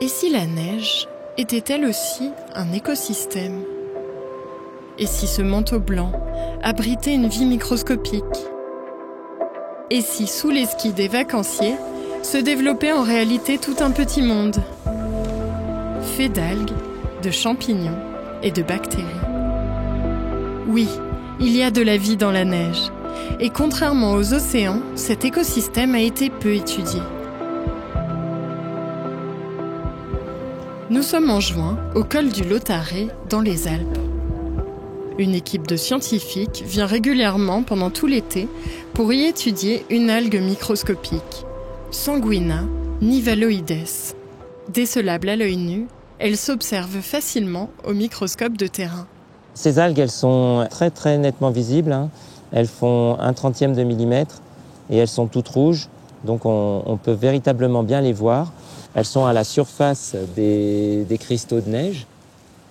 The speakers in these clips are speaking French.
Et si la neige était-elle aussi un écosystème ? Et si ce manteau blanc abritait une vie microscopique ? Et si sous les skis des vacanciers se développait en réalité tout un petit monde, fait d'algues, de champignons et de bactéries. Oui, il y a de la vie dans la neige. Et contrairement aux océans, cet écosystème a été peu étudié. Nous sommes en juin, au col du Lautaret, dans les Alpes. Une équipe de scientifiques vient régulièrement pendant tout l'été pour y étudier une algue microscopique, Sanguina nivaloides. Décelable à l'œil nu, elle s'observe facilement au microscope de terrain. Ces algues, elles sont très très nettement visibles. Elles font 1/30 de millimètre et elles sont toutes rouges, donc on peut véritablement bien les voir. Elles sont à la surface des cristaux de neige,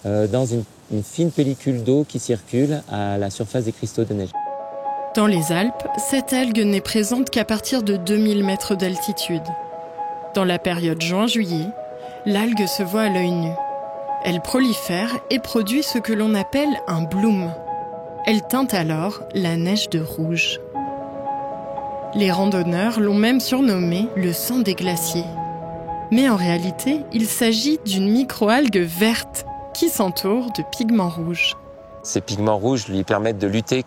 dans une fine pellicule d'eau qui circule à la surface des cristaux de neige. Dans les Alpes, cette algue n'est présente qu'à partir de 2000 mètres d'altitude. Dans la période juin-juillet, l'algue se voit à l'œil nu. Elle prolifère et produit ce que l'on appelle un bloom. Elle teinte alors la neige de rouge. Les randonneurs l'ont même surnommé le sang des glaciers. Mais en réalité, il s'agit d'une microalgue verte qui s'entoure de pigments rouges. Ces pigments rouges lui permettent de lutter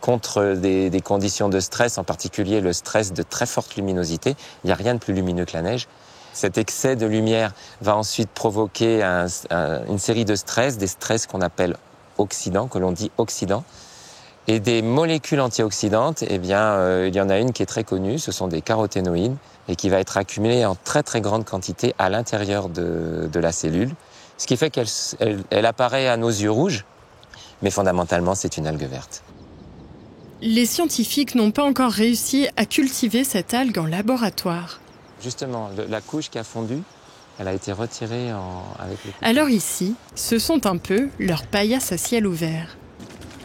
contre des conditions de stress, en particulier le stress de très forte luminosité. Il n'y a rien de plus lumineux que la neige. Cet excès de lumière va ensuite provoquer une série de stress, des stress qu'on appelle oxydants, que l'on dit oxydants. Et des molécules antioxydantes, il y en a une qui est très connue, ce sont des caroténoïdes, et qui va être accumulée en très très grande quantité à l'intérieur de la cellule, ce qui fait qu'elle apparaît à nos yeux rouges, mais fondamentalement c'est une algue verte. Les scientifiques n'ont pas encore réussi à cultiver cette algue en laboratoire. Justement, la couche qui a fondu, elle a été retirée avec les... Alors ici, ce sont un peu leurs paillasses à ciel ouvert.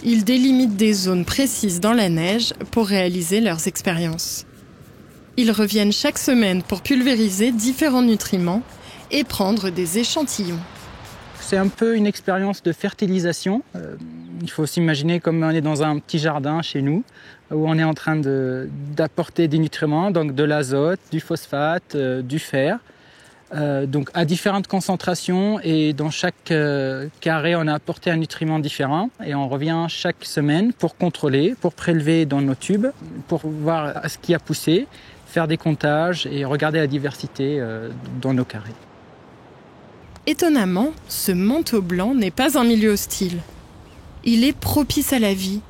Ils délimitent des zones précises dans la neige pour réaliser leurs expériences. Ils reviennent chaque semaine pour pulvériser différents nutriments et prendre des échantillons. C'est un peu une expérience de fertilisation. Il faut s'imaginer comme on est dans un petit jardin chez nous, où on est en train d'apporter des nutriments, donc de l'azote, du phosphate, du fer, donc à différentes concentrations. Et dans chaque carré, on a apporté un nutriment différent. Et on revient chaque semaine pour contrôler, pour prélever dans nos tubes, pour voir ce qui a poussé, faire des comptages et regarder la diversité dans nos carrés. Étonnamment, ce manteau blanc n'est pas un milieu hostile. Il est propice à la vie,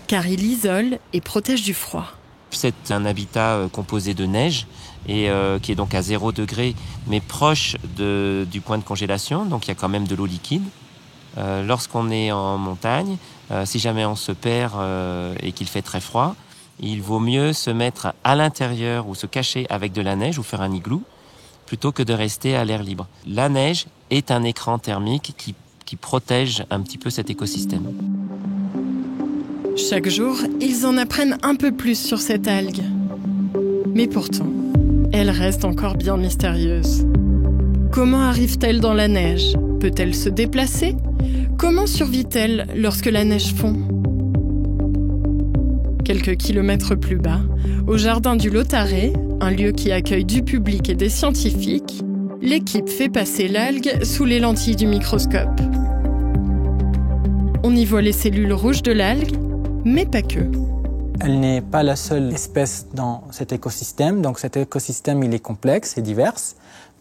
car il isole et protège du froid. C'est un habitat composé de neige et qui est donc à 0 degré, mais proche du point de congélation, donc il y a quand même de l'eau liquide. Lorsqu'on est en montagne, si jamais on se perd et qu'il fait très froid, il vaut mieux se mettre à l'intérieur ou se cacher avec de la neige ou faire un igloo, plutôt que de rester à l'air libre. La neige est un écran thermique qui protège un petit peu cet écosystème. Chaque jour, ils en apprennent un peu plus sur cette algue. Mais pourtant, elle reste encore bien mystérieuse. Comment arrive-t-elle dans la neige ? Peut-elle se déplacer ? Comment survit-elle lorsque la neige fond ? Quelques kilomètres plus bas, au jardin du Lautaret, un lieu qui accueille du public et des scientifiques, l'équipe fait passer l'algue sous les lentilles du microscope. On y voit les cellules rouges de l'algue, mais pas que. Elle n'est pas la seule espèce dans cet écosystème, donc cet écosystème il est complexe et divers.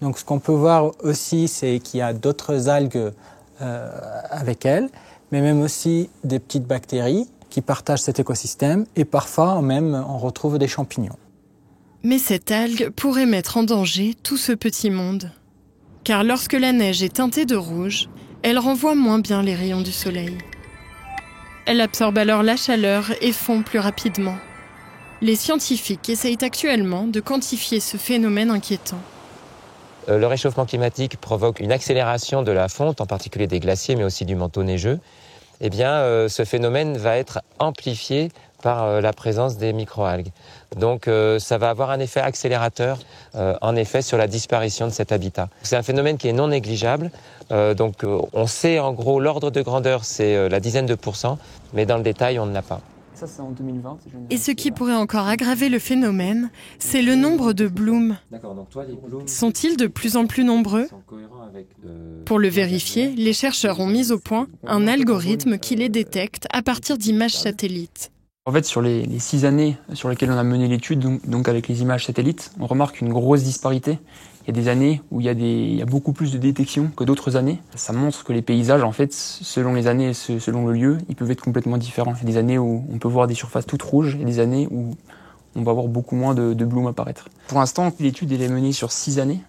Donc ce qu'on peut voir aussi, c'est qu'il y a d'autres algues avec elle, mais même aussi des petites bactéries qui partagent cet écosystème et parfois même on retrouve des champignons. Mais cette algue pourrait mettre en danger tout ce petit monde. Car lorsque la neige est teintée de rouge, elle renvoie moins bien les rayons du soleil. Elle absorbe alors la chaleur et fond plus rapidement. Les scientifiques essayent actuellement de quantifier ce phénomène inquiétant. Le réchauffement climatique provoque une accélération de la fonte, en particulier des glaciers, mais aussi du manteau neigeux. eh bien, ce phénomène va être amplifié par la présence des microalgues. Donc ça va avoir un effet accélérateur, en effet, sur la disparition de cet habitat. C'est un phénomène qui est non négligeable. Donc on sait en gros l'ordre de grandeur, c'est la dizaine de %, mais dans le détail, on ne l'a pas. Ça, c'est en 2020. Et ce qui pourrait encore aggraver le phénomène, c'est le nombre de blooms. Sont-ils de plus en plus nombreux ? Pour le vérifier, les chercheurs ont mis au point un algorithme qui les détecte à partir d'images satellites. En fait, sur les 6 années sur lesquelles on a mené l'étude, donc avec les images satellites, on remarque une grosse disparité. Il y a des années où il y a beaucoup plus de détections que d'autres années. Ça montre que les paysages, en fait, selon les années et selon le lieu, ils peuvent être complètement différents. Il y a des années où on peut voir des surfaces toutes rouges et des années où on va voir beaucoup moins de blooms apparaître. Pour l'instant, l'étude elle est menée sur 6 années.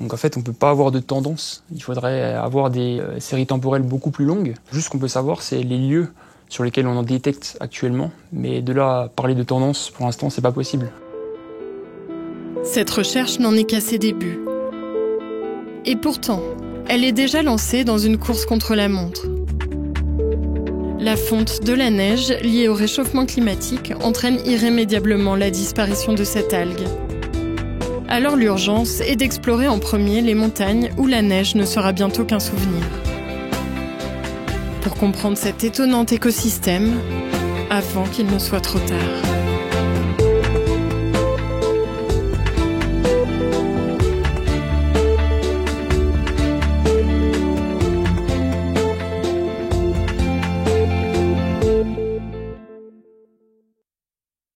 Donc en fait, on ne peut pas avoir de tendance. Il faudrait avoir des séries temporelles beaucoup plus longues. Juste ce qu'on peut savoir, c'est les lieux sur lesquels on en détecte actuellement. Mais de là à parler de tendance, pour l'instant, c'est pas possible. Cette recherche n'en est qu'à ses débuts. Et pourtant, elle est déjà lancée dans une course contre la montre. La fonte de la neige liée au réchauffement climatique entraîne irrémédiablement la disparition de cette algue. Alors l'urgence est d'explorer en premier les montagnes où la neige ne sera bientôt qu'un souvenir. Pour comprendre cet étonnant écosystème, avant qu'il ne soit trop tard.